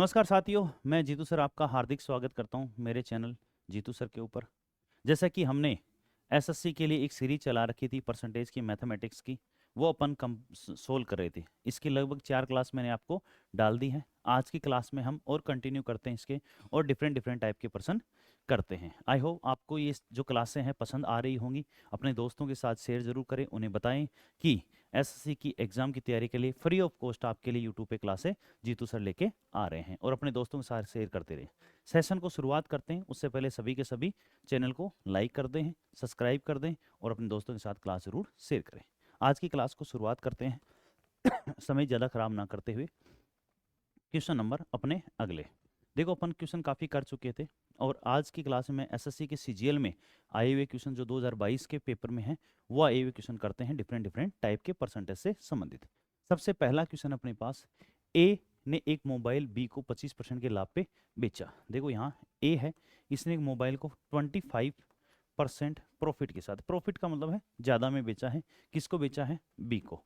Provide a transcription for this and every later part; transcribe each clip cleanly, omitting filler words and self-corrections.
नमस्कार साथियों, मैं जीतू सर आपका हार्दिक स्वागत करता हूं मेरे चैनल जीतू सर के ऊपर। जैसा कि हमने एसएससी के लिए एक सीरीज चला रखी थी परसेंटेज की मैथमेटिक्स की, वो अपन कम सोल्व कर रहे थे। इसकी लगभग 4 क्लास मैंने आपको डाल दी हैं। आज की क्लास में हम और कंटिन्यू करते हैं इसके, और डिफरेंट डिफरेंट टाइप के पर्सन करते हैं। आई होप आपको ये जो क्लासें हैं पसंद आ रही होंगी। अपने दोस्तों के साथ शेयर ज़रूर करें, उन्हें बताएं कि एसएससी की एग्ज़ाम की तैयारी के लिए फ्री ऑफ कॉस्ट आपके लिए यूट्यूब पे क्लासें जीतू सर लेके आ रहे हैं, और अपने दोस्तों के साथ शेयर करते रहें। सेशन को शुरुआत करते हैं, उससे पहले सभी के सभी चैनल को लाइक कर दें, सब्सक्राइब कर दें और अपने दोस्तों के साथ क्लास ज़रूर शेयर करें। आज की क्लास को शुरुआत करते हैं समय ज़्यादा खराब ना करते हुए। क्वेश्चन नंबर अपने अगले देखो, अपन क्वेश्चन काफ़ी कर चुके थे, और आज की क्लास में एसएससी के सीजीएल में आए हुए क्वेश्चन जो 2022 के पेपर में हैं वो आए हुए क्वेश्चन करते हैं डिफरेंट डिफरेंट टाइप के परसेंटेज से संबंधित। सबसे पहला क्वेश्चन अपने पास, ए ने एक मोबाइल बी को 25% के लाभ पे बेचा। देखो यहाँ ए है, इसने एक मोबाइल को 25% प्रॉफिट के साथ, प्रॉफिट का मतलब है ज़्यादा में बेचा है। किसको बेचा है? बी को।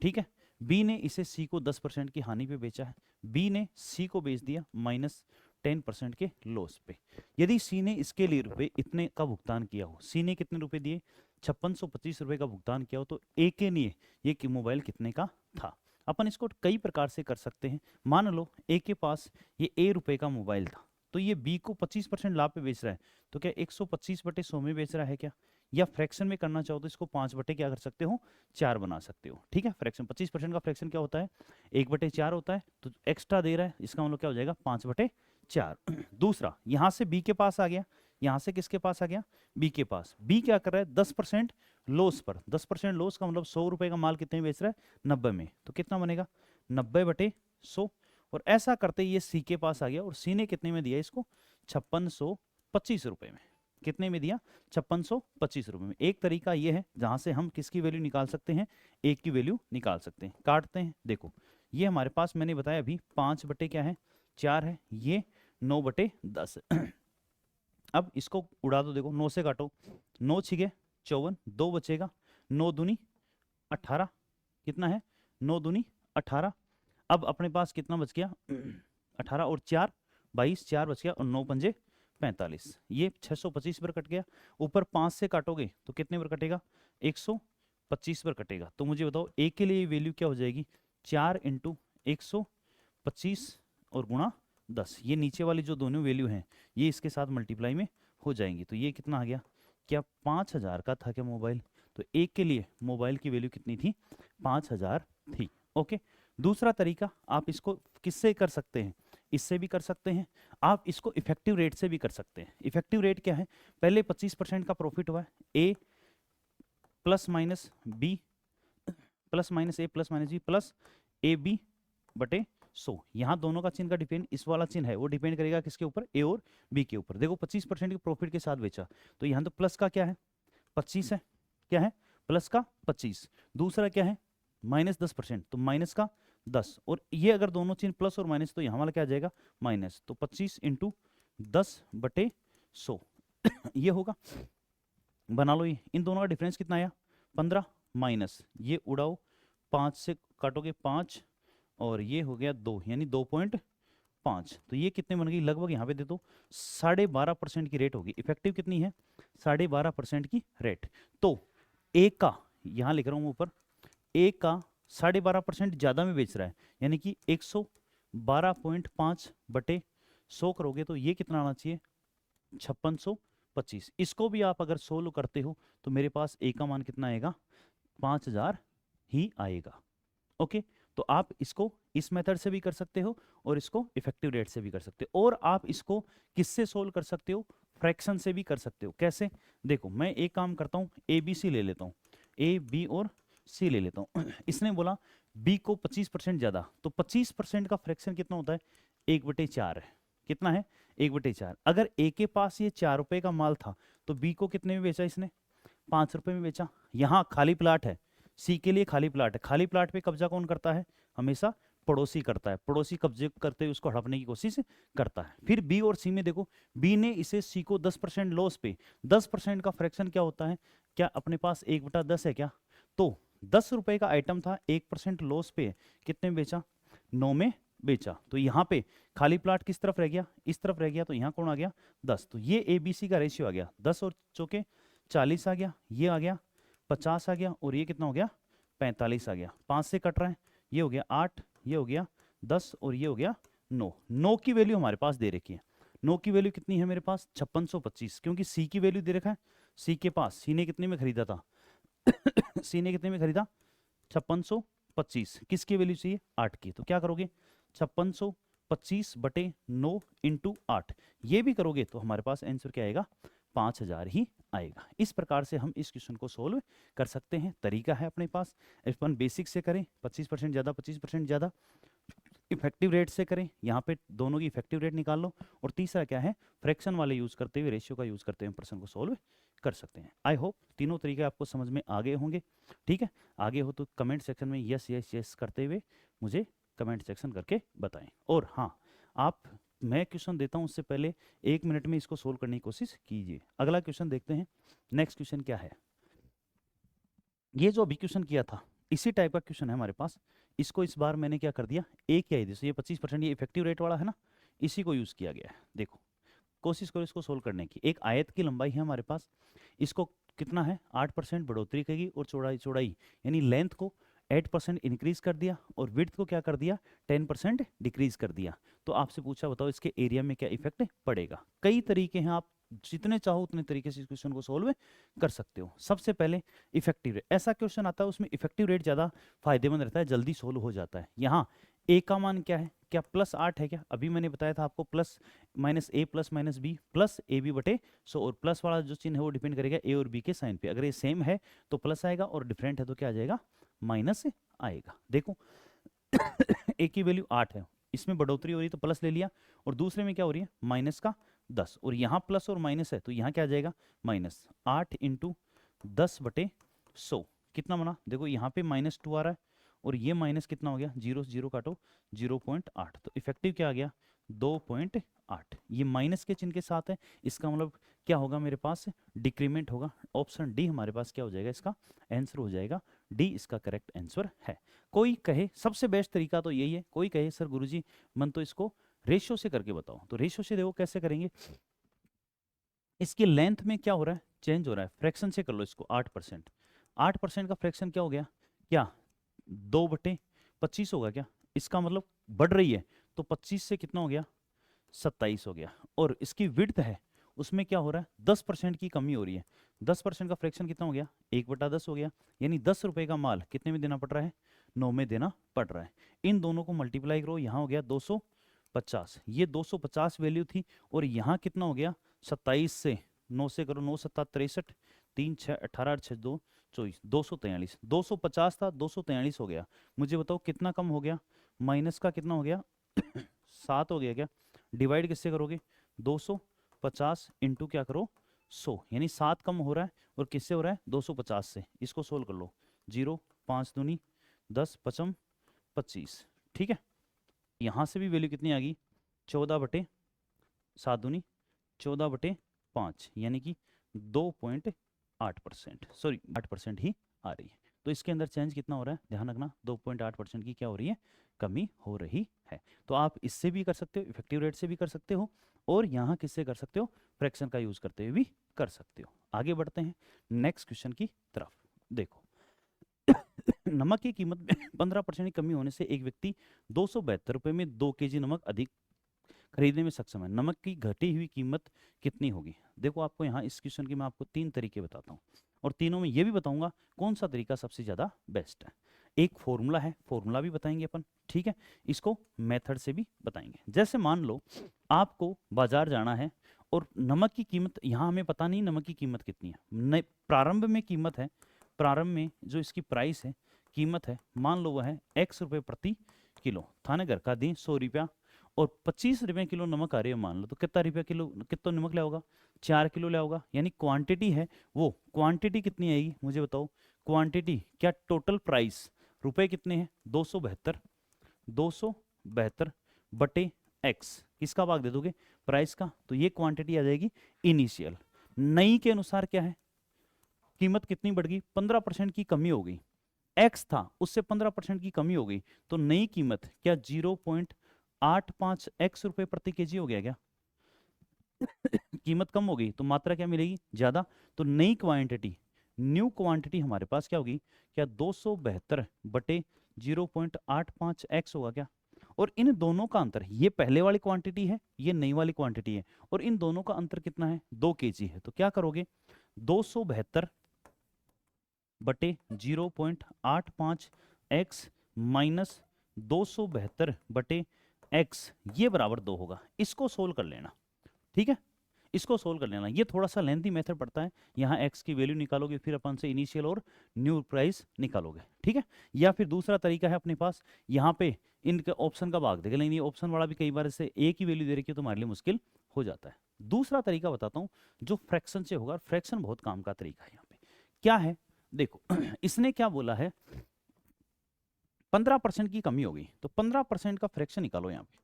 ठीक है, बी ने इसे सी को 10% की हानि पे बेचा है। बी ने सी को बेच दिया -10% के लॉस पे। यदि सी ने इसके लिए रुपए इतने का भुगतान किया हो, सी ने कितने रुपए दिए? 5625 रुपए का भुगतान किया हो, तो ए के लिए ये कि मोबाइल कितने का था? अपन इसको कई प्रकार से कर सकते हैं। मान लो ए के पास ये ए रुपए का मोबाइल था, तो ये बी को 25% लाभ पे बेच रहा है, तो क्या 125/100 में बेच रहा है क्या? या फ्रैक्शन में करना चाहो तो इसको 5 बटे क्या कर सकते हो? 4 बना सकते हो। ठीक है, फ्रैक्शन 25% का फ्रैक्शन क्या होता है? 1/4 होता है, तो एक्स्ट्रा दे रहा है, इसका मतलब क्या हो जाएगा? 5/4। दूसरा, यहाँ से बी के पास आ गया, यहाँ से किसके पास आ गया? बी के पास। बी क्या कर रहा है? 10% लॉस पर। 10% लॉस का मतलब 100 रुपए का माल कितने में बेच रहा है? 90 में। तो कितना बनेगा? 90/100। और ऐसा करते ये सी के पास आ गया, और सी ने कितने में दिया इसको? 5625 रुपए में। कितने में दिया? 5625 रुपए में। एक तरीका ये है जहां से हम किसकी वैल्यू निकाल सकते हैं? एक की वैल्यू निकाल सकते हैं। काटते हैं, देखो ये हमारे पास मैंने बताया अभी 5 बटे क्या है? 4 है, ये 9/10 अब इसको उड़ा दो, देखो 9 से काटो, 9 छिगे 54, 2 बचेगा, 9 दूनी 18, कितना है? 9 दूनी 18। अब अपने पास कितना बच गया? 18 और 4 22, 4 बच गया, और 9 पंजे 45, ये 625 पर कट गया। ऊपर 5 से काटोगे तो कितने पर कटेगा? 125 पर कटेगा। तो मुझे बताओ ए के लिए वैल्यू क्या हो जाएगी? 4 × 125 और गुणा 10। ये नीचे वाली जो दोनों वैल्यू हैं ये इसके साथ मल्टीप्लाई में हो जाएंगी। तो ये कितना आ गया? क्या 5000 का था क्या मोबाइल? तो एक के लिए मोबाइल की वैल्यू कितनी थी? 5000 थी। ओके, दूसरा तरीका आप इसको किससे कर सकते हैं? इससे भी कर सकते हैं। आप इसको इफेक्टिव रेट से भी कर सकते हैं। इफेक्टिव रेट क्या है? पहले 25% का प्रॉफिट हुआ है, A plus minus B plus minus A plus minus B plus A B बटे 100। यहाँ दोनों का चिन्ह का डिपेंड, इस वाला चिन्ह है वो डिपेंड करेगा किसके ऊपर? ए और बी के ऊपर। देखो 25% के प्रॉफिट के साथ बेचा, तो यहाँ तो प्लस का क्या है? 25 है। क्या है? प्लस का 25। दूसरा क्या है? -10%, तो माइनस का 10। और ये अगर दोनों चिन्ह प्लस और माइनस, तो यहाँ वाला क्या आ जाएगा? माइनस। तो 25 × 10/100 ये होगा। बना लो, ये इन दोनों का डिफरेंस कितना आया? 15 माइनस ये उड़ाओ, 5 से काटोगे 5, और ये हो गया 2, यानी 2.5। तो ये कितने बन गई? लगभग यहाँ पे दे दो 12.5% की रेट होगी। इफेक्टिव कितनी है? 12.5% की रेट। तो एक का, यहाँ लिख रहा हूँ ऊपर, एक का 12.5% ज़्यादा में बेच रहा है, यानी कि 112.5/100 करोगे तो ये कितना आना चाहिए? 5625। इसको भी आप अगर सोल्व करते हो तो मेरे पास ए का मान कितना आएगा? 5000 ही आएगा। ओके, तो आप इसको इस मेथड से भी कर सकते हो, और इसको इफेक्टिव रेट से भी कर सकते हो, और आप इसको किससे सोल्व कर सकते हो? फ्रैक्शन से भी कर सकते हो। कैसे? देखो मैं एक काम करता हूँ, ए बी सी ले लेता हूँ, ए बी और सी ले लेता हूँ। इसने बोला बी को 25% ज़्यादा, तो 25% का फ्रैक्शन कितना होता है? 1/4 है। कितना है? 1/4। अगर ए के पास ये 4 रुपए का माल था, तो बी को कितने में बेचा इसने? 5 रुपए में बेचा। यहाँ खाली प्लाट है, सी के लिए खाली प्लाट है। खाली प्लाट पे कब्जा कौन करता है? हमेशा पड़ोसी करता है। पड़ोसी कब्जे करते हुए उसको हड़पने की कोशिश करता है। फिर बी और सी में देखो, बी ने इसे सी को 10% लॉस पे, 10% का फ्रैक्शन क्या होता है? क्या अपने पास 1/10 है क्या? तो 10 रुपए का आइटम था, 1% लॉस पे कितने में बेचा? 9 में बेचा। तो यहाँ पे खाली प्लाट किस तरफ रह गया, इस तरफ रह गया, तो यहाँ कौन आ गया 10। तो ये ABC का रेशियो आ गया 10 और चौके 40 आ गया, ये आ गया 50 आ गया, और ये कितना हो गया 45 आ गया। 5 से कट रहा है, ये हो गया 8, ये हो गया 10 और ये हो गया 9। 9 की वैल्यू हमारे पास दे रखी है। 9 की वैल्यू कितनी है मेरे पास 5625, क्योंकि सी की वैल्यू दे रखा है। सी के पास, सी ने कितने में खरीदा था सी ने कितने में खरीदा 5625, किसकी वैल्यू चाहिए 8 की। तो क्या करोगे 5625 बटे 9 इंटू 8, ये भी करोगे तो हमारे पास आंसर क्या आएगा 5000 ही आएगा। इस प्रकार से हम इस क्वेश्चन को सोल्व कर सकते हैं। तरीका है अपने पास, अपन बेसिक से करें 25% ज़्यादा 25% ज़्यादा, इफेक्टिव रेट से करें, यहाँ पे दोनों की इफेक्टिव रेट निकाल लो, और तीसरा क्या है फ्रैक्शन वाले यूज करते हुए, रेशियो का यूज करते हुए प्रश्न को सोल्व कर सकते हैं। आई होप तीनों तरीके आपको समझ में आ गए होंगे। ठीक है, आगे हो तो कमेंट सेक्शन में यस यस यस करते हुए मुझे कमेंट सेक्शन करके बताएं। और हाँ, आप, मैं क्वेश्चन देता हूं उससे पहले 1 मिनट में इसको सोल्व करने की कोशिश कीजिए। अगला क्वेश्चन देखते हैं। नेक्स्ट क्वेश्चन क्या है, ये जो अभी क्वेश्चन किया था इसी टाइप का क्वेश्चन है हमारे पास। इसको इस बार मैंने क्या कर दिया, एक क्या है, ये 25% ये इफेक्टिव रेट वाला है ना, इसी को यूज किया गया है। देखो कोशिश करो इसको सोल्व करने की। एक आयत की लंबाई है हमारे पास, इसको कितना है 8% बढ़ोतरी करेगी, और चौड़ाई चौड़ाई यानी लेंथ को 8% इंक्रीज कर दिया, और विड्थ को क्या कर दिया 10% डिक्रीज कर दिया। तो आपसे पूछा बताओ इसके एरिया में क्या इफेक्ट पड़ेगा। कई तरीके हैं, आप जितने चाहो उतने तरीके से इस क्वेश्चन को सोल्व कर सकते हो। सबसे पहले इफेक्टिव रेट, ऐसा क्वेश्चन आता है उसमें इफेक्टिव रेट ज़्यादा फायदेमंद रहता है, जल्दी सोल्व हो जाता है। यहाँ ए का मान क्या है, क्या +8 है क्या, अभी मैंने बताया था आपको plus minus A plus minus B plus A B बटे 100, और प्लस वाला जो चिन्ह है वो डिपेंड करेगा ए और बी के साइन पे। अगर ये सेम है तो प्लस आएगा, और डिफरेंट है तो क्या आ जाएगा माइनस आएगा। देखो ए की वैल्यू 8 है, इसमें बढ़ोतरी हो रही है तो प्लस ले लिया, और दूसरे में क्या हो रही है माइनस का 10, और यहाँ प्लस और माइनस है तो यहाँ क्या आ जाएगा माइनस। 8 इंटू 10 बटे 100 कितना बना, देखो यहाँ पे -2 आ रहा है, और ये माइनस कितना हो गया, 0 से 0 काटो 0.8, तो इफेक्टिव क्या आ गया 2.8। ये माइनस के चिन्ह के साथ है, इसका मतलब क्या होगा मेरे पास डिक्रीमेंट होगा। ऑप्शन डी हमारे पास क्या हो जाएगा, इसका आंसर हो जाएगा डी, इसका करेक्ट आंसर है। कोई कहे सबसे बेस्ट तरीका तो यही है, कोई कहे सर गुरुजी मन तो इसको रेशियो से करके बताओ, तो रेशियो से देखो कैसे करेंगे। इसकी लेंथ में क्या हो रहा है चेंज हो रहा है, फ्रैक्शन से कर लो इसको 8%। 8% का फ्रैक्शन क्या हो गया, क्या 2/25 होगा क्या, इसका मतलब बढ़ रही है, तो 25 से कितना हो गया 27 हो गया। और इसकी विड्थ है उसमें क्या हो रहा है 10% की कमी हो रही है, 10% का फ्रैक्शन कितना हो गया 1/10 हो गया, यानी 10 रुपए का माल कितने में देना पड़ रहा है 9 में देना पड़ रहा है। इन दोनों को मल्टीप्लाई करो, यहाँ हो गया 250, ये 250 वैल्यू थी, और यहाँ कितना हो गया 27 से 9 से करो, 9 7 63, 3 6 18 6 2 24, 243, 250 था 243 हो गया। मुझे बताओ कितना कम हो गया, माइनस का कितना हो गया 7 हो गया क्या, डिवाइड किससे करोगे 250 इंटू क्या करो 100, यानी 7 कम हो रहा है, और किससे हो रहा है 250 से। इसको सोल्व कर लो, 0 5 दूनी 10 5 25, ठीक है। यहाँ से भी वैल्यू कितनी आ गई 14/7 दूनी 14/5, यानी कि 2.8%, सॉरी 8% ही आ रही है। तो इसके अंदर चेंज कितना हो रहा है, ध्यान रखना 2.8% की क्या हो रही है, कमी हो रही है। तो आप इससे भी कर सकते हो, इफेक्टिव रेट से भी कर सकते हो, और यहाँ किससे कर सकते हो फ्रैक्शन का यूज करते हुए भी कर सकते हो। आगे बढ़ते हैं नेक्स्ट क्वेश्चन की तरफ। देखो नमक की कीमत में 15% की कमी होने से एक व्यक्ति 272 रुपये में 2 kg नमक अधिक खरीदने में सक्षम है। नमक की घटी हुई कीमत कितनी होगी। देखो आपको यहाँ इस क्वेश्चन की मैं आपको 3 तरीके बताता हूँ, और तीनों में ये भी बताऊंगा कौन सा तरीका सबसे ज़्यादा बेस्ट है। एक फॉर्मूला है, फॉर्मूला भी बताएंगे अपन, ठीक है, इसको मेथड से भी बताएंगे। जैसे मान लो आपको बाजार जाना है, और नमक की कीमत यहाँ हमें पता नहीं नमक की कीमत कितनी है, प्रारंभ में कीमत है, प्रारंभ में जो इसकी प्राइस है कीमत है, मान लो वह है x रुपये प्रति किलो, थाने घर का दी 100 रुपया, और 25 रुपये किलो नमक आ रही है मान लो, तो कितना रुपया किलो, कितना नमक ले होगा 4 किलो ले होगा, यानी क्वांटिटी है वो, क्वांटिटी कितनी आएगी मुझे बताओ, क्वांटिटी क्या टोटल प्राइस रुपए कितने हैं 272 बटे x, किसका भाग दे दोगे प्राइस का, तो ये क्वांटिटी आ जाएगी इनिशियल। नई के अनुसार क्या है कीमत कितनी बढ़ गई 15% की कमी हो गई, x था उससे 15% की कमी हो गई, तो नई कीमत क्या 0.85x रुपए प्रति केजी हो गया क्या? कीमत कम हो गई तो मात्रा क्या मिलेगी? ज्यादा। तो नई क्वांटिटी, न्यू क्वांटिटी हमारे पास क्या होगी? क्या 272 बटे 0.85x होगा क्या? और इन दोनों का अंतर, ये पहले वाली क्वांटिटी है, ये नई वाली क्वांटिटी है, और इन दोनों का अंतर कितना है? 2 केजी है। तो क्या करोगे? 272 बटे 0.85x माइनस 272 बटे x, ये बराबर 2 होगा। इसको सोल्व कर लेना, ठीक है? इसको सोल्व कर लेना। ये थोड़ा सा लेंथी मेथड पड़ता है। यहाँ x की वैल्यू निकालोगे, फिर अपन से इनिशियल और न्यू प्राइस निकालोगे, ठीक है? या फिर दूसरा तरीका है अपने पास, यहाँ पे इनके ऑप्शन का भाग देगा, लेकिन ये ऑप्शन वाला भी कई बार इससे एक ही वैल्यू दे रखी है तो हमारे लिए मुश्किल हो जाता है। दूसरा तरीका बताता हूँ जो फ्रैक्शन से होगा। फ्रैक्शन बहुत काम का तरीका है। यहाँ पे क्या है देखो, इसने क्या बोला है, 15% की कमी होगी, तो 15% का फ्रैक्शन निकालो। यहाँ पे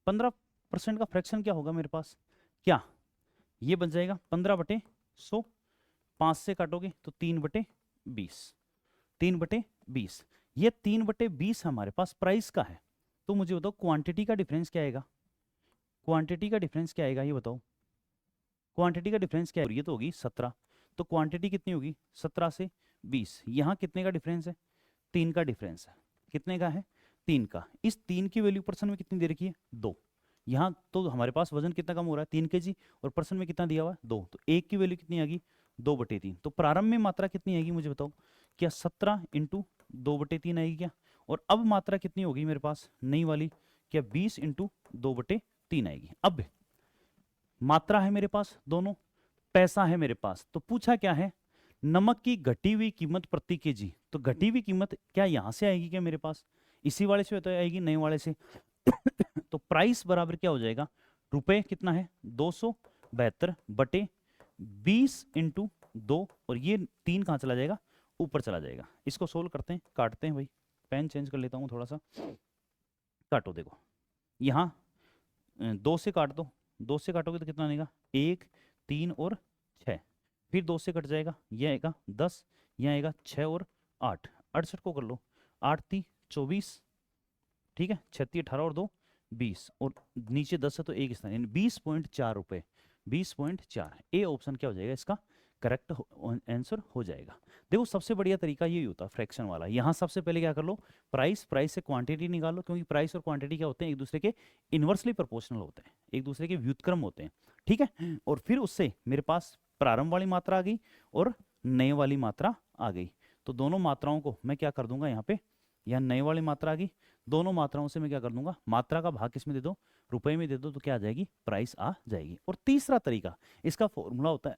15% का फ्रैक्शन क्या होगा मेरे पास? क्या ये बन जाएगा 15/100, 5 से काटोगे तो 3/20, 3/20। ये 3/20 हमारे पास प्राइस का है। तो मुझे बताओ क्वांटिटी का डिफरेंस क्या आएगा? क्वांटिटी का डिफरेंस क्या आएगा ये बताओ? क्वांटिटी का डिफरेंस क्या है? ये तो होगी 17। तो क्वांटिटी कितनी होगी? 17 से 20। यहाँ कितने का डिफरेंस है? 3 का डिफरेंस है। कितने का है? 3 का। इस 3 की वैल्यू परसेंट में कितनी दे रखी है? 2। यहाँ तो हमारे पास वजन कितना कम हो रहा है? 3 kg, और परसेंट में कितना दिया हुआ है? 2। तो 1 की वैल्यू कितनी आएगी? 2/3। तो प्रारंभ में मात्रा कितनी आएगी मुझे बताओ? क्या 17 इंटू 2/3 आएगी क्या? और अब मात्रा कितनी होगी मेरे पास नई वाली? क्या 20 इंटू 2/3 आएगी। अब मात्रा है मेरे पास दोनों, पैसा है मेरे पास, तो पूछा क्या है? नमक की घटी हुई कीमत प्रति केजी। तो घटी हुई कीमत क्या यहां से आएगी क्या मेरे पास? इसी वाले से तो आएगी, नए वाले से। तो प्राइस बराबर क्या हो जाएगा? रुपए कितना है? 272 बटे 20 इंटू 2, और ये 3 कहाँ चला जाएगा? ऊपर चला जाएगा। इसको सोल्व करते हैं, काटते हैं भाई। पेन चेंज कर लेता हूँ थोड़ा सा। काटो, देखो यहाँ 2 से काट दो। 2 से काटोगे तो कितना आएगा? 1, 3 और 6। फिर 2 से कट जाएगा, ये आएगा 10, यहाँ आएगा 6 और 8। 68 को कर लो, 8 × 3 = 24, ठीक है? 36 18 और 2 20, और नीचे 10 है तो एक स्थान, यानी 20.4 रुपए। 20.4, ए ऑप्शन क्या हो जाएगा इसका? करेक्ट आंसर हो जाएगा। देखो सबसे बढ़िया तरीका यही होता है फ्रैक्शन वाला। यहाँ सबसे पहले क्या कर लो? प्राइस, प्राइस से क्वांटिटी निकालो, क्योंकि प्राइस और क्वांटिटी क्या होते हैं? एक दूसरे के इनवर्सली प्रोपोर्शनल होते हैं, एक दूसरे के व्युत्क्रम होते हैं, ठीक है? और फिर उससे मेरे पास प्रारंभ वाली मात्रा आ गई और नए वाली मात्रा आ गई। तो दोनों मात्राओं को मैं क्या कर दूंगा? यहाँ पे, यहाँ नए वाली मात्रा आ गई, दोनों मात्राओं से मैं क्या कर दूंगा? मात्रा का भाग किसमें दे दो? रुपए में दे दो, तो क्या आ जाएगी? प्राइस आ जाएगी। और तीसरा तरीका, इसका फॉर्मूला होता है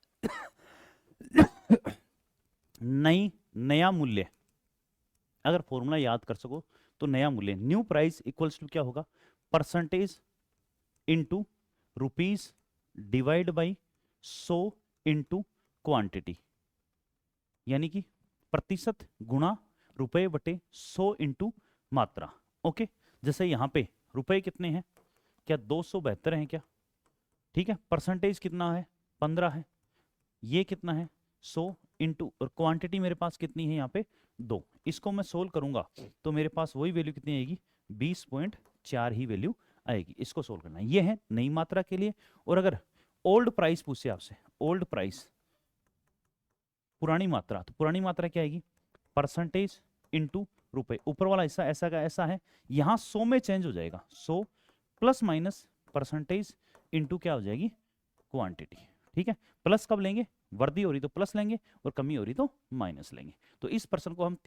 नया मूल्य। अगर फॉर्मूला याद कर सको तो नया मूल्य, न्यू प्राइस इक्वल्स टू क्या होगा? Percentage into rupees divide by 100 into quantity, यानी कि प्रतिशत गुणा रुपए बटे 100 इंटू मात्रा। ओके, जैसे यहाँ पे रुपए कितने हैं? क्या 272 हैं क्या? ठीक है। परसेंटेज कितना है? 15 है। ये कितना है? 100 इंटू, और क्वांटिटी मेरे पास कितनी है यहाँ पे? 2। इसको मैं सोल्व करूंगा तो मेरे पास वही वैल्यू कितनी आएगी? 20.4 ही वैल्यू आएगी। इसको सोल्व करना है। ये है नई मात्रा के लिए। और अगर ओल्ड प्राइस पूछे आपसे, ओल्ड प्राइस पुरानी मात्रा, तो पुरानी मात्रा क्या आएगी? परसेंटेज इंटू रुपए। ऊपर वाला हिस्सा ऐसा का ऐसा है, यहाँ 100 में चेंज हो जाएगा। 100 प्लस माइनस परसेंटेज इंटू क्या हो जाएगी? क्वांटिटी। ठीक है। प्लस कब लेंगे? वृद्धि हो रही तो प्लस लेंगे और कमी हो रही तो माइनस लेंगे। तो इस प्रश्न को हम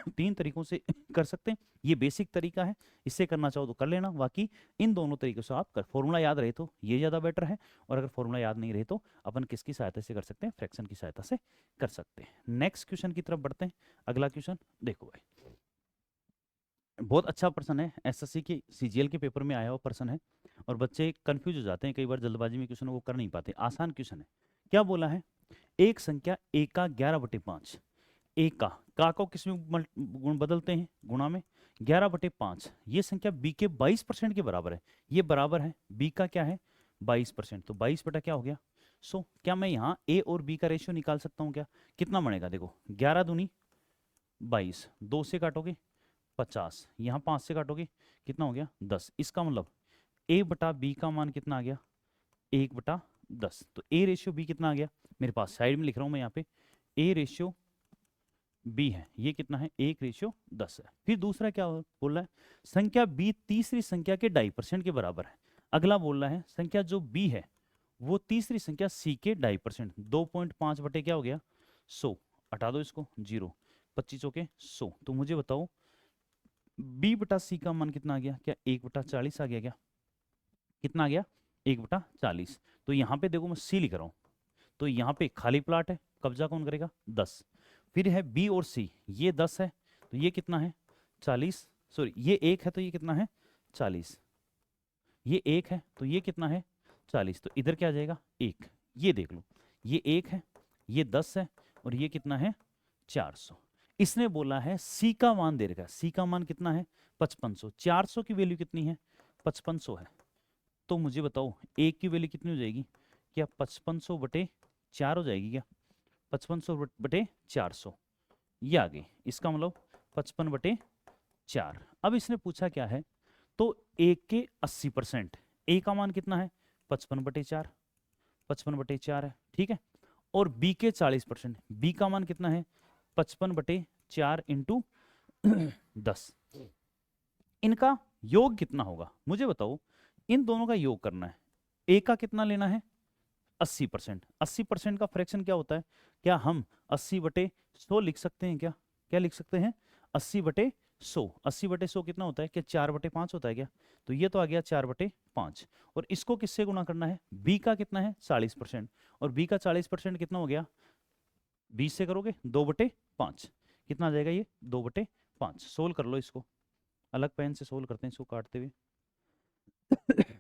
तीन तरीकों से कर सकते हैं। ये बेसिक तरीका है, इससे करना चाहो तो कर लेना। बाकी इन दोनों तरीकों से आप कर, फॉर्मूला याद रहे तो ये ज़्यादा बेटर है, और अगर फॉर्मूला याद नहीं रहे तो अपन किसकी सहायता से कर सकते हैं? फ्रैक्शन की सहायता से कर सकते हैं। नेक्स्ट क्वेश्चन की तरफ बढ़ते हैं। अगला क्वेश्चन देखो भाई, बहुत अच्छा प्रश्न है, एसएससी के सीजीएल के पेपर में आया हुआ प्रश्न है, और बच्चे कंफ्यूज हो जाते हैं कई बार, जल्दबाजी में क्वेश्चन को कर नहीं पाते। आसान क्वेश्चन है। क्या बोला है? एक संख्या ए का 11/5, ए का को किस में गुण बदलते हैं? गुणा में। 11/5 ये संख्या बी के 22% के बराबर है। ये बराबर है, बी का क्या है? 22%। तो 22 बटा क्या हो गया? 100। क्या मैं यहाँ ए और बी का रेशियो निकाल सकता हूँ क्या? कितना बनेगा? देखो 11 दूनी 22, 2 से काटोगे 50, यहाँ 5 से काटोगे कितना हो गया 10। इसका मतलब a बटा b का मान कितना आ गया 1/10। तो a रेशियो b कितना आ गया, मेरे पास साइड में लिख रहा हूँ मैं यहाँ पे a रेशियो b है, ये कितना है 1/10 है। फिर दूसरा क्या बोल रहा है, संख्या b तीसरी संख्या के 2.5% के बराबर है। अगला बोल रहा है संख्या जो b है वो तीसरी संख्या c के 2.5%, 2.5 बटे क्या हो गया 100, हटा दो इसको 0, 25 के 100। तो मुझे बताओ b बटा c का मान कितना आ गया, क्या 1/40 आ गया, क्या कितना आ गया 1/40। तो यहाँ पे देखो मैं c लिख रहा हूँ, तो यहाँ पे खाली प्लाट है, कब्जा कौन करेगा 10। फिर है b और c, ये 10 है तो ये कितना है 40, सॉरी ये 1 है तो ये कितना है 40, ये 1 है तो ये कितना है 40। तो इधर क्या आ जाएगा 1, ये देख लो ये 1 है, ये 10 है और ये कितना है 400। इसने बोला है c का मान दे रखा है, c का मान कितना है 5500, 400 की वैल्यू कितनी है 5500 है। तो मुझे बताओ एक की वैल्यू कितनी हो जाएगी, क्या 5500 बटे 4 हो जाएगी, क्या 5500 बटे 400, ये आ गई। इसका मतलब 55 बटे 4। अब इसने पूछा क्या है, तो a के 80%, a का मान कितना है 55 बटे 4, 55 बटे 4 है, ठीक है। और b के 40%, b का मान कितना है 55 बटे 4 इंटू 10। इनका योग कितना होगा मुझे बताओ, इन दोनों का योग करना है। a का कितना लेना है 80%, 80% का फ्रैक्शन क्या होता है, क्या हम 80 बटे 100 लिख सकते हैं, क्या क्या लिख सकते हैं 80 बटे 100, 80 बटे 100 कितना होता है, क्या 4 बटे 5 होता है क्या, तो ये तो आ गया 4 बटे 5। और इसको किससे गुणा करना है, b का कितना है 40%, और b का 40% कितना हो गया 20 से करोगे 2 बटे 5, कितना आ जाएगा ये 2 बटे 5। सोल्व कर लो इसको, अलग पेन से सोल्व करते हैं इसको काटते हुए।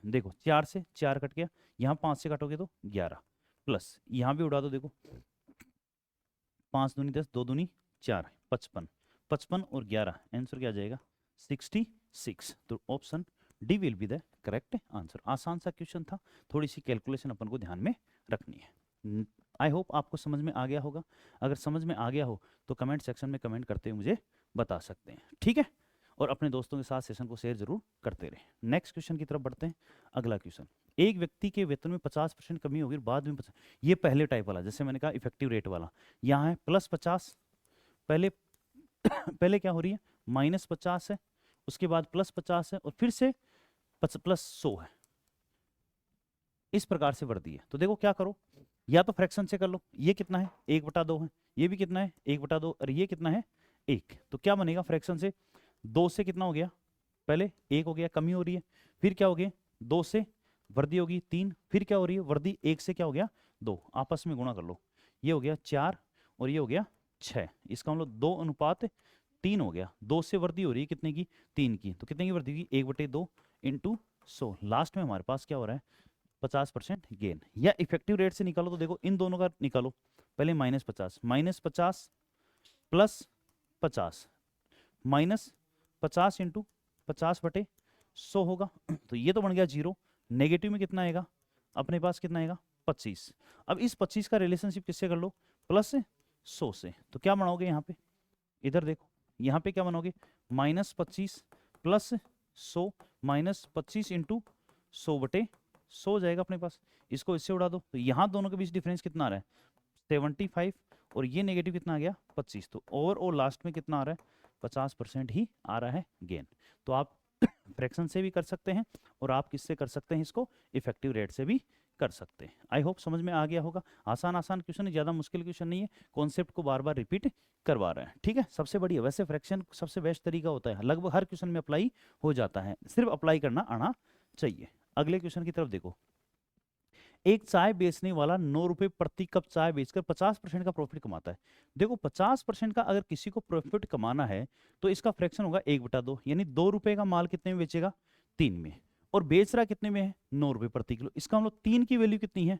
देखो 4 से 4 कट गया, यहाँ 5 से काटोगे तो 11, प्लस यहाँ भी उड़ा दो, देखो 5 दूनी 10, 2 दूनी 4, 55, 55 और 11, आंसर क्या आ जाएगा 66। तो option D will be the correct answer. आसान सा क्वेश्चन था, थोड़ी सी कैलकुलेशन अपन को ध्यान में रखनी है। आई होप आपको समझ में आ गया होगा, अगर समझ में आ गया हो तो कमेंट सेक्शन में कमेंट करते हुए मुझे बता सकते हैं, ठीक है। और अपने दोस्तों के साथ सेशन को शेयर जरूर करते रहें। नेक्स्ट क्वेश्चन की तरफ बढ़ते हैं। अगला क्वेश्चन, एक व्यक्ति के वेतन में 50% कमी होगी बाद में 50, ये पहले टाइप वाला, जैसे मैंने कहा इफेक्टिव रेट वाला, यहाँ है +50, पहले पहले क्या हो रही है -50 है, उसके बाद +50 है और फिर से +100 है, इस प्रकार से वर्दी है। तो देखो क्या करो, या तो फ्रैक्शन से कर लो, ये कितना है 1/2 है, ये भी कितना है 1/2 और ये कितना है 1। तो क्या बनेगा फ्रैक्शन से, 2 से कितना हो गया, पहले 1 हो गया, कमी हो रही है, फिर क्या हो गया 2 से वर्दी होगी 3, फिर क्या हो रही है वर्दी 1 से क्या हो गया 2, आपस में गुणा कर लो, ये हो गया 4 और ये हो गया 6, इसका मतलब 2:3 हो गया। 2 से वर्दी हो रही है कितने की 3 की, तो कितने की वर्दी होगी 1/2 इंटू 100। लास्ट में हमारे पास क्या हो रहा है 50% गेन। या इफेक्टिव रेट से निकालो, तो देखो इन दोनों का निकालो, पहले -50, -50 प्लस 50, -50 इंटू 50/100 होगा, तो ये तो बन गया 0। नेगेटिव में कितना आएगा अपने पास, कितना आएगा 25। अब इस 25 का रिलेशनशिप किससे कर लो, +100 से। तो क्या बनाओगे यहाँ पे, इधर देखो यहाँ पे क्या बनाओगे -25 + 100, -25 इंटू 100/100 हो जाएगा अपने पास। इसको इससे उड़ा दो, तो यहाँ दोनों के बीच डिफरेंस कितना आ रहा है 75 और ये नेगेटिव कितना आ गया 25। तो ओवरऑल लास्ट में कितना आ रहा है 50% ही आ रहा है गेन। तो आप फ्रैक्शन से भी कर सकते हैं और आप किससे कर सकते हैं, इसको इफेक्टिव रेट से भी कर सकते हैं। आई होप समझ में आ गया होगा। आसान आसान क्वेश्चन है, ज़्यादा मुश्किल क्वेश्चन नहीं है, कॉन्सेप्ट को बार बार रिपीट करवा रहे हैं, ठीक है। सबसे बढ़िया वैसे फ्रैक्शन सबसे बेस्ट तरीका होता है, लगभग हर क्वेश्चन में अप्लाई हो जाता है, सिर्फ अप्लाई करना आना चाहिए। अगले क्वेश्चन की तरफ देखो, एक चाय बेचने वाला 9 रुपए प्रति कप चाय बेचकर 50% का प्रॉफिट कमाता है। देखो 50% का अगर किसी को प्रॉफिट कमाना है तो इसका फ्रैक्शन होगा 1/2, यानी 2 रुपए का माल कितने में बेचेगा 3 में, और बेच रहा कितने में है 9 रुपए प्रति किलो। इसका मतलब 3 की वैल्यू कितनी है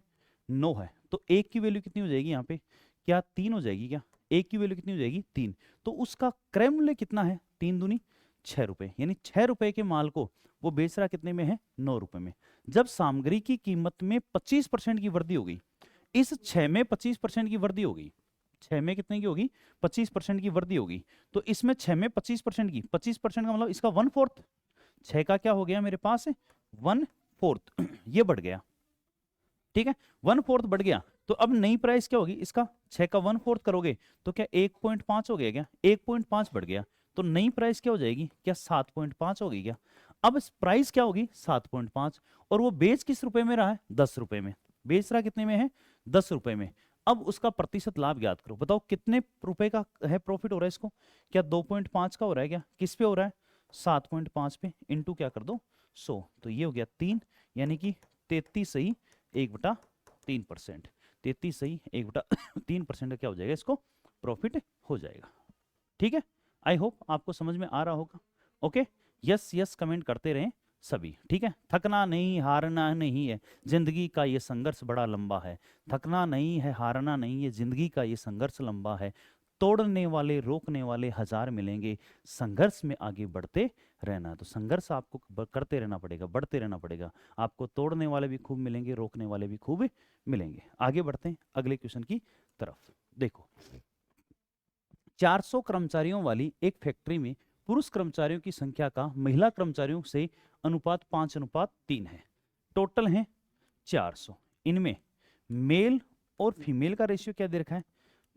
9 है, तो 1 की वैल्यू कितनी हो जाएगी यहाँ पे, क्या 3 हो जाएगी, क्या 1 की वैल्यू कितनी हो जाएगी 3। तो उसका क्रय मूल्य कितना है 3 दूनी 6 रुपए, यानी 6 रुपए के माल को वो बेच रहा कितने में है 9 रुपए में। जब सामग्री की कीमत में 25% की वृद्धि हो गई, इस 6 में 25% की वृद्धि हो गई, 6 में कितने की होगी, 25% की वृद्धि होगी। तो इसमें 6 में 25% की, 25% का मतलब इसका 1/4, 6 का क्या हो गया मेरे पास 1/4 ये बढ़ गया, ठीक है, 1/4 बढ़ गया। तो अब नई प्राइस क्या होगी इसका, 6 का 1/4 करोगे तो क्या 1.5 हो गया, क्या 1.5 बढ़ गया। तो नई प्राइस क्या हो जाएगी, क्या 7.5 होगी क्या। अब प्राइस क्या होगी 7.5, और वो बेच किस रुपए में रहा है, 10 रुपए में। बेच रहा कितने में है, 10 रुपए में। अब उसका प्रतिशत लाभ ज्ञात करो, बताओ कितने रुपए का है प्रॉफिट हो रहा है इसको, क्या 2.5 का हो रहा है, क्या किस पे हो रहा है, 7.5 पे, इंटू क्या कर दो 100, तो ये हो गया 3, यानी कि 33 सही 1/3%, 33 सही 1/3% का क्या हो जाएगा, इसको प्रॉफिट हो जाएगा। ठीक है, आई होप आपको समझ में आ रहा होगा। ओके, यस यस कमेंट करते रहें सभी, ठीक है। थकना नहीं हारना नहीं है, जिंदगी का ये संघर्ष बड़ा लंबा है। थकना नहीं है हारना नहीं है, जिंदगी का ये संघर्ष लंबा है। तोड़ने वाले रोकने वाले हजार मिलेंगे, संघर्ष में आगे बढ़ते रहना। तो संघर्ष आपको करते रहना पड़ेगा, बढ़ते रहना पड़ेगा। आपको तोड़ने वाले भी खूब मिलेंगे, रोकने वाले भी खूब मिलेंगे। आगे बढ़ते हैं अगले क्वेश्चन की तरफ। देखो, 400 कर्मचारियों वाली एक फैक्ट्री में पुरुष कर्मचारियों की संख्या का महिला कर्मचारियों से अनुपात 5:3 है। टोटल है 400, इनमें मेल और फीमेल का रेशियो क्या दे रखा है,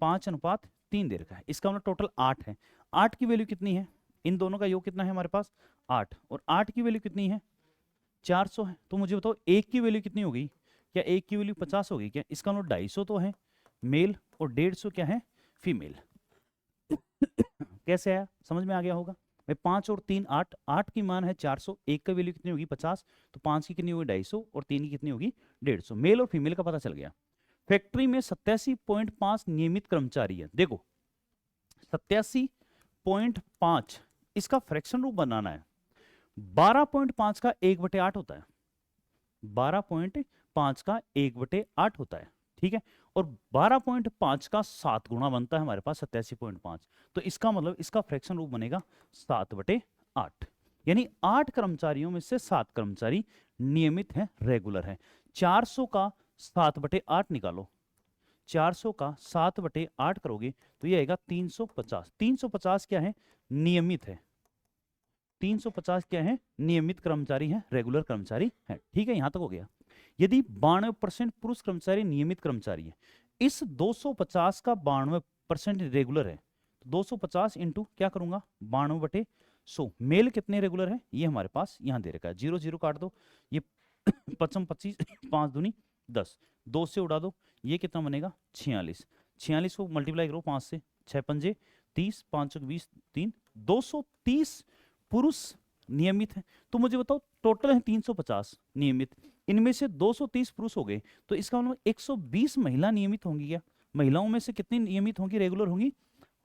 5:3 दे रखा है। इसका मतलब टोटल 8 है। 8 की वैल्यू कितनी है, इन दोनों का योग कितना है हमारे पास 8, और 8 की वैल्यू कितनी है 400 है। तो मुझे बताओ एक की वैल्यू कितनी होगी, क्या एक की वैल्यू 50 होगी क्या। इसका मतलब 250 तो है मेल और 150 क्या है फीमेल। कैसे आया, समझ में आ गया होगा। भाई 5 और 3 8, 8 की मान है 400, एक का वैल्यू कितनी होगी 50, तो 5 की कितनी होगी 250 और 3 की कितनी होगी 150। मेल और फीमेल का पता चल गया। फैक्ट्री में 87.5 नियमित कर्मचारी है। देखो 87.5 इसका फ्रैक्शन रूप बनाना है। 12.5 का 1/8 होता है, 12.5 का 1/8 होता है, ठीक है। और 12.5 का 7 गुना बनता है हमारे पास 87.5, तो इसका मतलब इसका फ्रैक्शन रूप बनेगा 7/8, यानी 8 कर्मचारियों में से 7 कर्मचारी नियमित हैं, रेगुलर हैं। 400 का 7/8 निकालो, 400 का 7/8 करोगे तो ये आएगा 350। 350 क्या है, नियमित है। 350 क्या है, नियमित कर्मचारी है, रेगुलर कर्मचारी है, ठीक है, यहां तक हो गया। यदि 92% पुरुष कर्मचारी नियमित कर्मचारी है, इस 250 का 92% रेगुलर है, तो 250 इंटू क्या करूंगा 92/100। मेल कितने रेगुलर है, ये हमारे पास यहां दे रखा है, 0 0 काट दो, ये 55 25 5 दूनी 10, 2 से उड़ा दो, ये कितना बनेगा 46। 46 को मल्टीप्लाई करो 5 से, 6 पंजे 30, 5 20 3, 230 पुरुष नियमित है। तो मुझे बताओ टोटल है 350 नियमित, इनमें से 230 पुरुष हो गए, तो इसका मतलब 120 महिला नियमित होंगी। क्या महिलाओं में से कितनी नियमित होंगी, रेगुलर होंगी,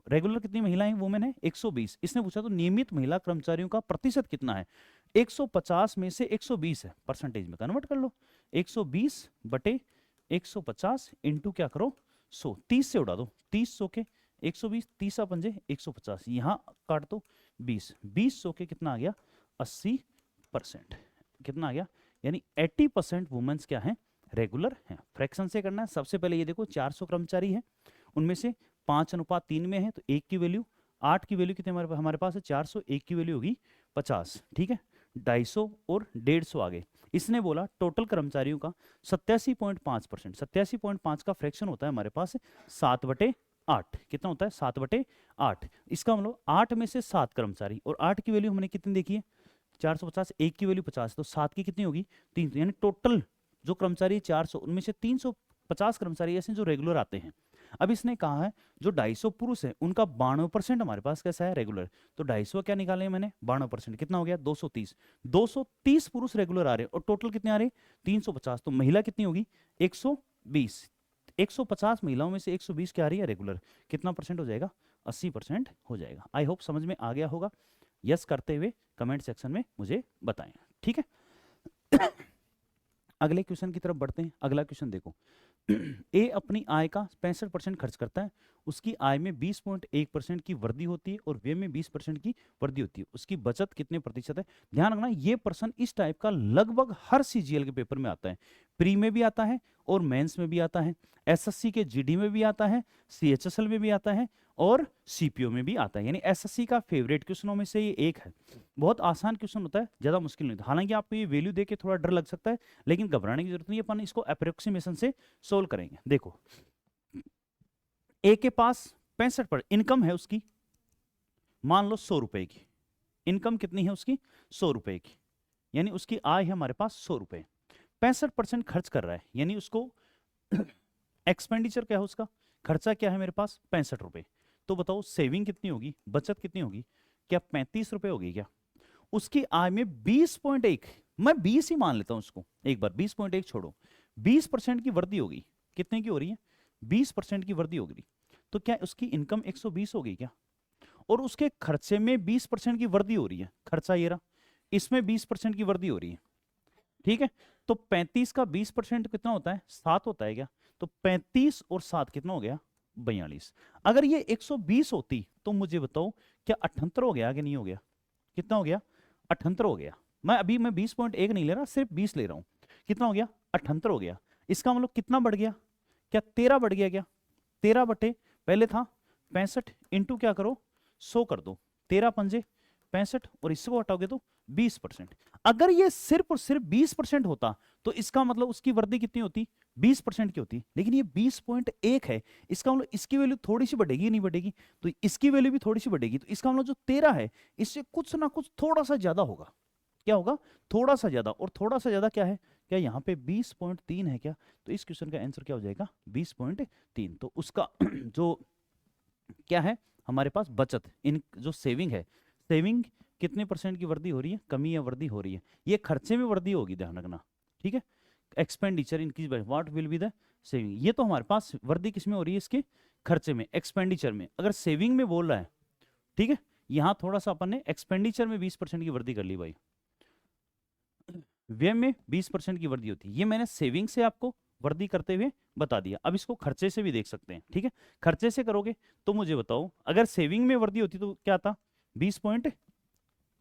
रेगुलर कितनी महिलाएं वुमेन है 120। इसने पूछा तो नियमित महिला कर्मचारियों का प्रतिशत कितना है, 150 में से 120 है, परसेंटेज में कन्वर्ट कर लो, 120/150 इंटू क्या करो 100, 30 से उड़ा दो, 30 100 के 120, 30 पंजे 150, यहाँ काट दो 20, 20 100 के कितना आ गया 80%, कितना आ गया, यानी 80% वुमेन्स क्या है, रेगुलर हैं। फ्रैक्शन से करना है, सबसे पहले ये देखो 400 कर्मचारी है, उनमें से 5:3 में है, तो एक की वैल्यू 8 की वैल्यू कितने हमारे पास है 400, एक की वैल्यू होगी 50, ठीक है, 250 और 150 आगे। इसने बोला टोटल कर्मचारियों का 87.5%, 87.5 का फ्रैक्शन होता है हमारे पास 7/8, कितना होता है 7/8। इसका मतलब 8 में से 7 कर्मचारी, और 8 की वैल्यू हमने कितनी देखी है 450, एक की वैल्यू 50, तो 7 की कितनी होगी 3, यानी टोटल जो कर्मचारी 400 उनमें से 350 कर्मचारी ऐसे जो रेगुलर आते हैं। अब इसने कहा है जो 250 पुरुष है उनका 92% हमारे पास कैसा है रेगुलर, तो 250 क्या निकाले मैंने 92%, कितना हो गया 230। 230 पुरुष रेगुलर आ रहे हैं और टोटल कितने आ रहे 350, तो महिला कितनी होगी 120। 150 महिलाओं में से 120 क्या आ रही है रेगुलर, कितना परसेंट हो जाएगा 80% हो जाएगा। आई होप समझ में आ गया होगा। यस करते हुए कमेंट सेक्शन में मुझे बताएं, ठीक है। अगले क्वेश्चन की तरफ बढ़ते हैं। अगला क्वेश्चन देखो, ए अपनी आय का 65% खर्च करता है, उसकी आय में 20.1% की वृद्धि होती है और व्यय में 20% की वृद्धि होती है, उसकी बचत कितने प्रतिशत है। ध्यान रखना ये प्रश्न इस टाइप का लगभग हर सीजीएल के पेपर में आता है। प्री में भी आता है और मेंस में भी आता है, एसएससी के जीडी में भी आता है, सीएचएसएल में भी आता है और सीपीओ में भी आता है। यानी एसएससी का फेवरेट क्वेश्चनों में से ये एक है। बहुत आसान क्वेश्चन होता है, ज्यादा मुश्किल नहीं होता। हालांकि आपको ये वैल्यू देके थोड़ा डर लग सकता है, लेकिन घबराने की जरूरत नहीं है, अपन इसको अप्रोक्सीमेशन से सोल्व करेंगे। देखो, ए के पास 65 पर इनकम है उसकी, मान लो 100 रुपए की इनकम। कितनी है उसकी? 100 रुपए की, यानी उसकी आय है हमारे पास 100 रुपए। 65% खर्च कर रहा है, यानी उसको एक्सपेंडिचर क्या है उसका, खर्चा क्या है मेरे पास? 65 रुपए। तो बताओ सेविंग कितनी होगी, बचत कितनी होगी? क्या 35 रुपए होगी क्या? उसकी आय में 20.1, मैं 20 ही मान लेता हूं उसको एक बार, 20.1 छोड़ो, 20% की वृद्धि होगी। कितने की हो रही है? 20% की वृद्धि हो गई। तो क्या उसकी इनकम 120 हो गई क्या? और उसके खर्चे में 20% की वृद्धि हो रही है, खर्चा ये रहा, इसमें 20% की वृद्धि हो रही है, ठीक है। तो 35 का 20% कितना होता है? 7 होता है क्या? तो 35 और 7 कितना हो गया? 42। अगर ये 120 होती तो मुझे बताओ क्या 78 हो गया कि नहीं हो गया? कितना हो गया? 78 हो गया। मैं 20.1 नहीं ले रहा, सिर्फ 20 ले रहा हूं। कितना हो गया? 78 हो गया। इसका मतलब कितना बढ़ गया? क्या 13 बढ़ गया क्या? 13 बटे पहले था 65 इंटू क्या करो 100 कर दो, 13 पंजे 65 और इसको हटाओगे तो 20%। अगर ये सिर्फ और सिर्फ 20% होता तो इसका मतलब उसकी वृद्धि कितनी होती? 20% की होती। लेकिन ये 20.1 है, इसका मतलब इसकी वैल्यू थोड़ी सी बढ़ेगी, नहीं बढ़ेगी? तो इसकी वैल्यू भी थोड़ी सी बढ़ेगी। तो इसका मतलब जो 13 है इससे कुछ ना कुछ थोड़ा सा ज्यादा होगा। क्या होगा? थोड़ा सा ज्यादा। और थोड़ा सा ज्यादा क्या है? क्या यहाँ पे 20.3 है क्या? तो इस क्वेश्चन का आंसर क्या हो जाएगा? 20.3। तो उसका जो क्या है हमारे पास बचत, इन जो सेविंग है, सेविंग कितने परसेंट की वृद्धि हो रही है, कमी या वृद्धि हो रही है? ये खर्चे में वृद्धि होगी, ध्यान रखना, ठीक है। Expenditure increase by what will be the saving. ये तो हमारे पास वृद्धि किसमें हो रही है? इसके खर्चे में, एक्सपेंडिचर में। अगर सेविंग में बोल रहा है, ठीक है, यहां थोड़ा सा अपन ने एक्सपेंडिचर में 20% की वृद्धि कर ली भाई, व्यय में 20% की वृद्धि होती है। ये मैंने सेविंग से आपको वृद्धि करते हुए बता दिया। अब इसको खर्चे से भी देख सकते हैं, ठीक है। खर्चे से करोगे तो मुझे बताओ, अगर सेविंग में वृद्धि होती तो क्या आता? 20 पॉइंट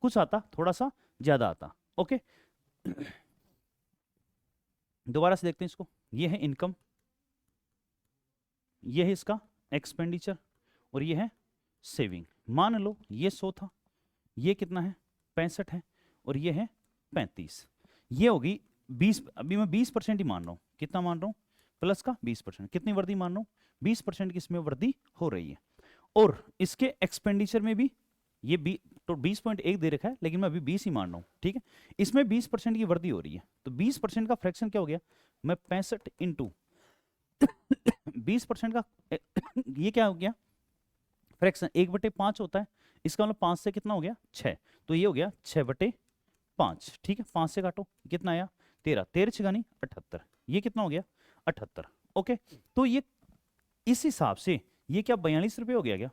कुछ आता, थोड़ा सा ज्यादा आता। ओके, दोबारा से देखते हैं इसको। ये है इनकम, ये है इसका एक्सपेंडिचर और ये है सेविंग। मान लो ये 100 था, ये कितना है? 65 है, और ये है 35। ये होगी 20। अभी मैं 20% ही मान रहा हूं। कितना मान रहा हूं? प्लस का 20%। कितनी वृद्धि मान रहा हूं? 20% की इसमें वृद्धि हो रही है। और इसके एक्सपेंडिचर में भी ये तो 20.1 दे रखा है, लेकिन मैं अभी 20 ही मान रहा हूं, ठीक है। इसमें 20% की वृद्धि हो रही है, तो 20% का फ्रैक्शन क्या हो गया? मैं 65 इंटू 20% का ये क्या हो गया? फ्रैक्शन 1/5 होता है। इसका मतलब 5 से कितना हो गया? 6। तो ये हो गया 6/5, ठीक है। 5 से काटो, कितना आया? 13। 13 छिगानी 78। ये कितना हो गया? 78। ओके, तो ये इस हिसाब से ये क्या 42 रुपये हो गया क्या?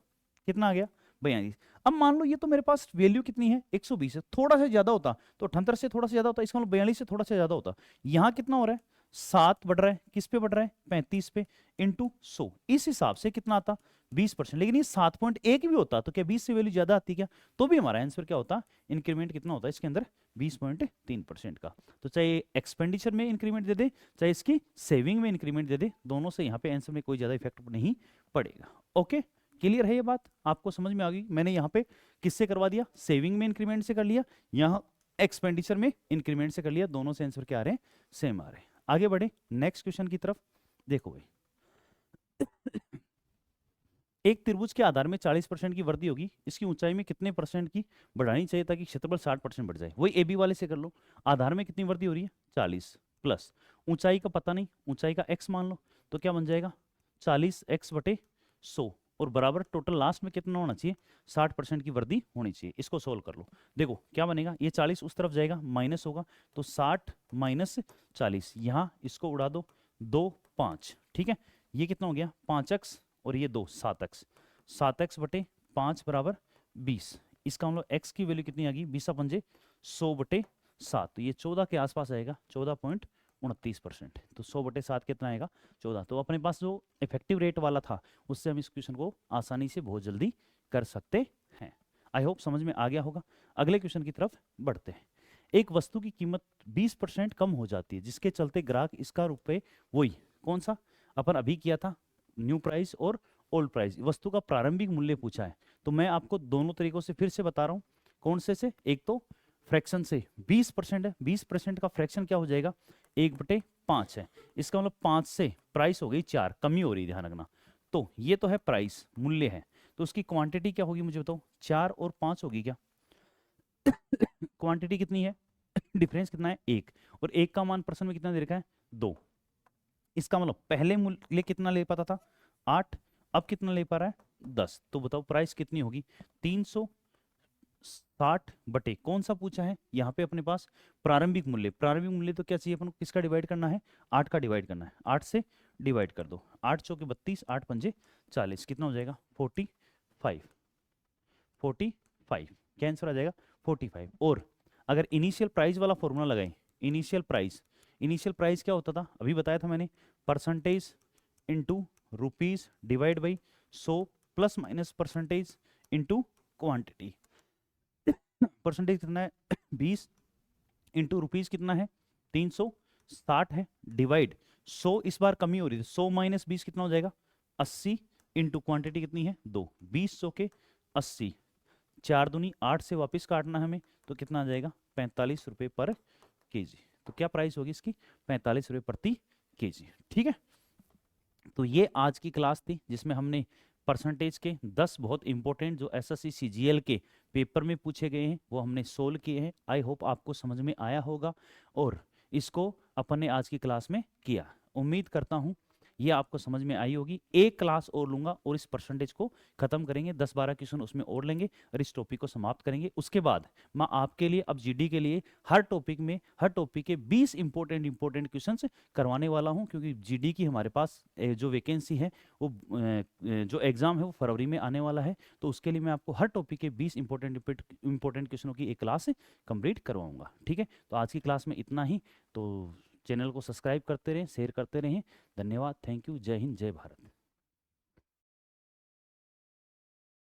कितना आ गया? 42। अब मान लो ये तो मेरे पास वैल्यू कितनी है? 120 है। थोड़ा सा ज्यादा होता तो 78 से थोड़ा सा ज्यादा होता, इसका मतलब 42 से थोड़ा सा ज्यादा होता। यहाँ कितना हो रहा है? 7 बढ़ रहा है, किस पे बढ़ रहा है? 35 पे, इंटू 100। इस हिसाब से कितना आता? 20%। लेकिन ये 7.1 भी होता तो क्या 20 से वैल्यू ज्यादा आती क्या? तो भी हमारा आंसर क्या होता? इंक्रीमेंट कितना होता है इसके अंदर? 20.3% का। तो चाहे एक्सपेंडिचर में इंक्रीमेंट दे दे, चाहे इसकी सेविंग में इंक्रीमेंट दे दे, दोनों से यहाँ पे आंसर में कोई ज्यादा इफेक्ट नहीं पड़ेगा। ओके, क्लियर है ये बात? आपको समझ में आ गई? मैंने यहाँ पे किससे करवा दिया? सेविंग में इंक्रीमेंट से कर लिया, यहाँ एक्सपेंडिचर में इंक्रीमेंट से कर लिया। दोनों से आंसर क्या आ रहे हैं? सेम आ रहे हैं। आगे बढ़े नेक्स्ट क्वेश्चन की तरफ। देखो भाई, एक त्रिभुज के आधार में 40% की वृद्धि होगी, इसकी ऊंचाई में कितने परसेंट की बढ़ानी चाहिए ताकि क्षेत्रफल 60% बढ़ जाए? वही ए बी वाले से कर लो। आधार में कितनी वृद्धि हो रही है? 40, प्लस ऊंचाई का पता नहीं, ऊंचाई का x मान लो, तो क्या बन जाएगा? 40x/100 और बराबर टोटल लास्ट में कितना होना चाहिए? 60% की वृद्धि होनी चाहिए। इसको सोल्व कर लो। देखो क्या बनेगा, ये 40 उस तरफ जाएगा, माइनस होगा, तो 60 माइनस 40, यहाँ इसको उड़ा दो, 2 5, ठीक है। ये कितना हो गया? 5x और ये 2 7x, 7x/5 बराबर 20। इसका मतलब x की वैल्यू कितनी आ गई? 20 पंजे 100/7, तो ये 14 के आसपास आएगा, 14.29%। तो 100/7 कितना आएगा? 14। तो अपने पास जो इफेक्टिव रेट वाला था उससे हम इस क्वेश्चन को आसानी से बहुत जल्दी कर सकते हैं। आई होप समझ में आ गया होगा। अगले क्वेश्चन की तरफ बढ़ते हैं। एक वस्तु की कीमत 20% कम हो जाती है, जिसके चलते ग्राहक इसका रुपए, वही कौन सा अपन अभी किया था, न्यू प्राइस और ओल्ड प्राइस, वस्तु का प्रारंभिक मूल्य पूछा है। तो मैं आपको दोनों तरीकों से फिर से बता रहा हूँ, कौन से, एक तो फ्रैक्शन से 20% है, 20% का फ्रैक्शन क्या हो जाएगा, 1/5 है, इसका मतलब 5 से प्राइस हो गई 4, कमी हो रही है, ध्यान रखना। तो ये तो है प्राइस, मूल्य है, तो उसकी क्वांटिटी क्या होगी मुझे बताओ, 4 और 5 होगी क्या? क्वांटिटी कितनी है, डिफरेंस कितना है, 1, और 1 का मान परसेंट में कितना दे रखा है, 2। इसका मतलब पहले मूल्य कितना ले पाता था, 8, अब कितना ले पा रहा है, 10। तो बताओ प्राइस कितनी होगी, 360 बटे कौन सा पूछा है यहाँ पे अपने पास, प्रारंभिक मूल्य। प्रारंभिक मूल्य तो क्या चाहिए अपन को, किसका डिवाइड करना है, 8 का डिवाइड करना है, 8 से डिवाइड कर दो, 8 चौके 32, 8 पंजे 40, कितना हो जाएगा 45, 45, क्या आंसर आ जाएगा 45। और अगर इनिशियल प्राइस वाला फॉर्मूला लगाएं, इनिशियल प्राइस क्या होता था, अभी बताया था मैंने, percentage into rupees divide by 100 plus minus percentage into quantity. Percentage कितना है 20, इंटू रुपीज कितना है 360 है, डिवाइड 100, इस बार कमी हो रही थी, 100 माइनस 20 कितना हो जाएगा 80, इंटू क्वांटिटी कितनी है 2, 20 100 के 80, 4 दूनी 8 से वापस काटना हमें, तो कितना आ जाएगा 45 रुपये पर केजी। तो क्या प्राइस होगी इसकी, 45 रुपये प्रति केजी। ठीक है, तो ये आज की क्लास थी जिसमें हमने परसेंटेज के 10 बहुत इंपॉर्टेंट जो एसएससी सीजीएल के पेपर में पूछे गए हैं वो हमने सोल्व किए हैं। आई होप आपको समझ में आया होगा और इसको अपन ने आज की क्लास में किया। उम्मीद करता हूँ ये आपको समझ में आई होगी। एक क्लास और लूंगा और इस परसेंटेज को खत्म करेंगे, 10-12 क्वेश्चन उसमें और लेंगे और इस टॉपिक को समाप्त करेंगे। उसके बाद मैं आपके लिए अब जीडी के लिए हर टॉपिक के 20 इंपॉर्टेंट क्वेश्चंस करवाने वाला हूं, क्योंकि जीडी की हमारे पास जो वैकेंसी है वो जो एग्जाम है वो फरवरी में आने वाला है, तो उसके लिए मैं आपको हर टॉपिक के 20 इंपॉर्टेंट क्वेश्चनों की एक क्लास कंप्लीट करवाऊंगा। ठीक है, तो आज की क्लास में इतना ही। तो चैनल को सब्सक्राइब करते रहें, शेयर करते रहें। धन्यवाद, थैंक यू, जय हिंद, जय भारत।